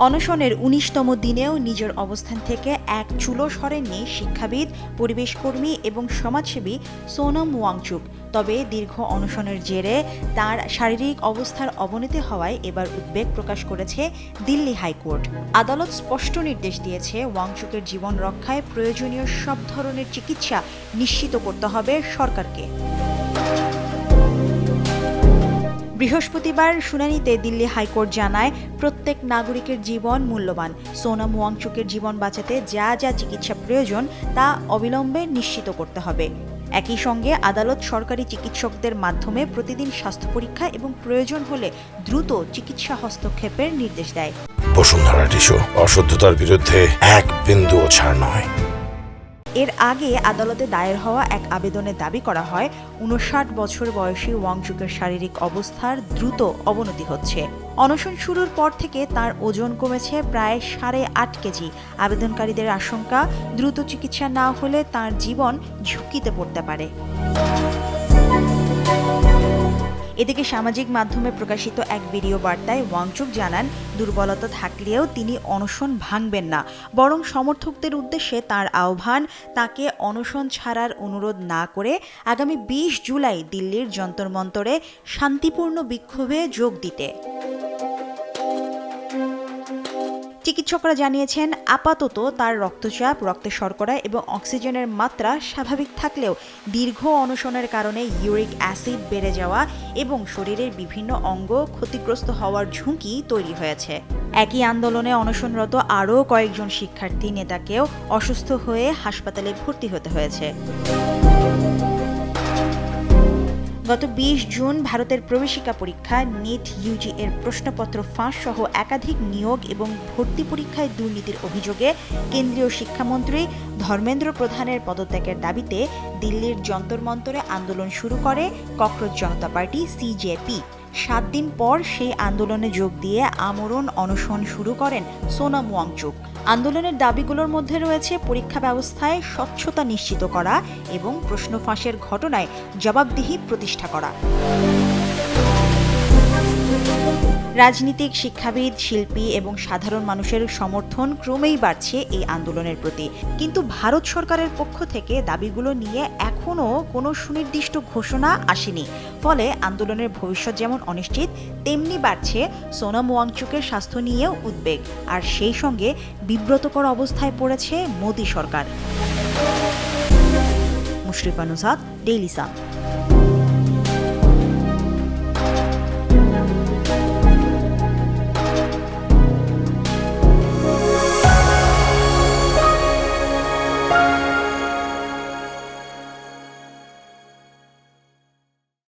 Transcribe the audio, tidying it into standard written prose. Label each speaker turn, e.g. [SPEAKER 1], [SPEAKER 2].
[SPEAKER 1] অনশনের ১৯তম দিনেও নিজের অবস্থান থেকে এক চুলো সরেননি শিক্ষাবিদ, পরিবেশকর্মী এবং সমাজসেবী সোনম ওয়াংচুক। তবে দীর্ঘ অনশনের জেরে তার শারীরিক অবস্থার অবনতি হওয়ায় এবার উদ্বেগ প্রকাশ করেছে দিল্লি হাইকোর্ট। আদালত স্পষ্ট নির্দেশ দিয়েছে, ওয়াংচুকের জীবন রক্ষায় প্রয়োজনীয় সব ধরনের চিকিৎসা নিশ্চিত করতে হবে সরকারকে। বৃহস্পতিবার শুনানিতে দিল্লি হাইকোর্ট জানায়, প্রত্যেক নাগরিকের জীবন মূল্যবান। সোনম ওয়াংচুকের জীবন বাঁচাতে যা যা চিকিৎসা প্রয়োজন তা অবিলম্বে নিশ্চিত করতে হবে। একই সঙ্গে আদালত সরকারি চিকিৎসকদের মাধ্যমে প্রতিদিন স্বাস্থ্য পরীক্ষা এবং প্রয়োজন হলে দ্রুত চিকিৎসা হস্তক্ষেপের নির্দেশ দেয়।
[SPEAKER 2] বসুন্ধরা টিস্যু, অশুদ্ধতার বিরুদ্ধে এক বিন্দুও ছাড় নয়।
[SPEAKER 1] এর আগে আদালতে দায়ের হওয়া এক আবেদনে দাবি করা হয়, ৫৯ বছর বয়সী ওয়াংচুকের শারীরিক অবস্থার দ্রুত অবনতি হচ্ছে। অনশন শুরুর পর থেকে তার ওজন কমেছে প্রায় ৮.৫ কেজি। আবেদনকারীদের আশঙ্কা, দ্রুত চিকিৎসা না হলে তার জীবন ঝুঁকিতে পড়তে পারে। এদিকে সামাজিক মাধ্যমে প্রকাশিত এক ভিডিও বার্তায় ওয়াংচুক জানান, দুর্বলতা থাকলেও তিনি অনশন ভাঙবেন না, বরং সমর্থকদের উদ্দেশ্যে তার আহ্বান, তাকে অনশন ছাড়ার অনুরোধ না করে আগামী ২০ জুলাই দিল্লির যন্তর মন্তরে শান্তিপূর্ণ বিক্ষোভে যোগ দিতে। চিকিৎসকরা জানিয়েছেন, আপাতত তার রক্তচাপ, রক্তে শর্করা এবং অক্সিজেনের মাত্রা স্বাভাবিক থাকলেও দীর্ঘ অনশনের কারণে ইউরিক অ্যাসিড বেড়ে যাওয়া এবং শরীরের বিভিন্ন অঙ্গ ক্ষতিগ্রস্ত হওয়ার ঝুঁকি তৈরি হয়েছে। একই আন্দোলনে অনশনরত আরও কয়েকজন শিক্ষার্থী নেতাকেও অসুস্থ হয়ে হাসপাতালে ভর্তি হতে হয়েছে। গত ২০ জুন ভারতের প্রবেশিকা পরীক্ষা নিট ইউজি এর প্রশ্নপত্র ফাঁস সহ একাধিক নিয়োগ এবং ভর্তি পরীক্ষায় দুর্নীতির অভিযোগে কেন্দ্রীয় শিক্ষামন্ত্রী ধর্মেন্দ্র প্রধানের পদত্যাগের দাবিতে দিল্লির যন্তর মন্তরে আন্দোলন শুরু করে ককরোচ জনতা পার্টি সিজেপি। ৭ দিন পর সেই আন্দোলনে যোগ দিয়ে আমরণ অনশন শুরু করেন সোনম ওয়াংচুক। আন্দোলনের দাবিগুলোর মধ্যে রয়েছে পরীক্ষা ব্যবস্থায় স্বচ্ছতা নিশ্চিত করা এবং প্রশ্ন ফাঁসের ঘটনায় জবাবদিহি প্রতিষ্ঠা করা। রাজনীতিক, শিক্ষাবিদ, শিল্পী এবং সাধারণ মানুষের সমর্থন ক্রমেই বাড়ছে এই আন্দোলনের প্রতি। কিন্তু ভারত সরকারের পক্ষ থেকে দাবিগুলো নিয়ে এখনও কোনো সুনির্দিষ্ট ঘোষণা আসেনি। ফলে আন্দোলনের ভবিষ্যৎ যেমন অনিশ্চিত, তেমনি বাড়ছে সোনম ওয়াংচুকের স্বাস্থ্য নিয়েও উদ্বেগ। আর সেই সঙ্গে বিব্রতকর অবস্থায় পড়েছে মোদি সরকার। Mushrifa Nusrat, Daily Sun.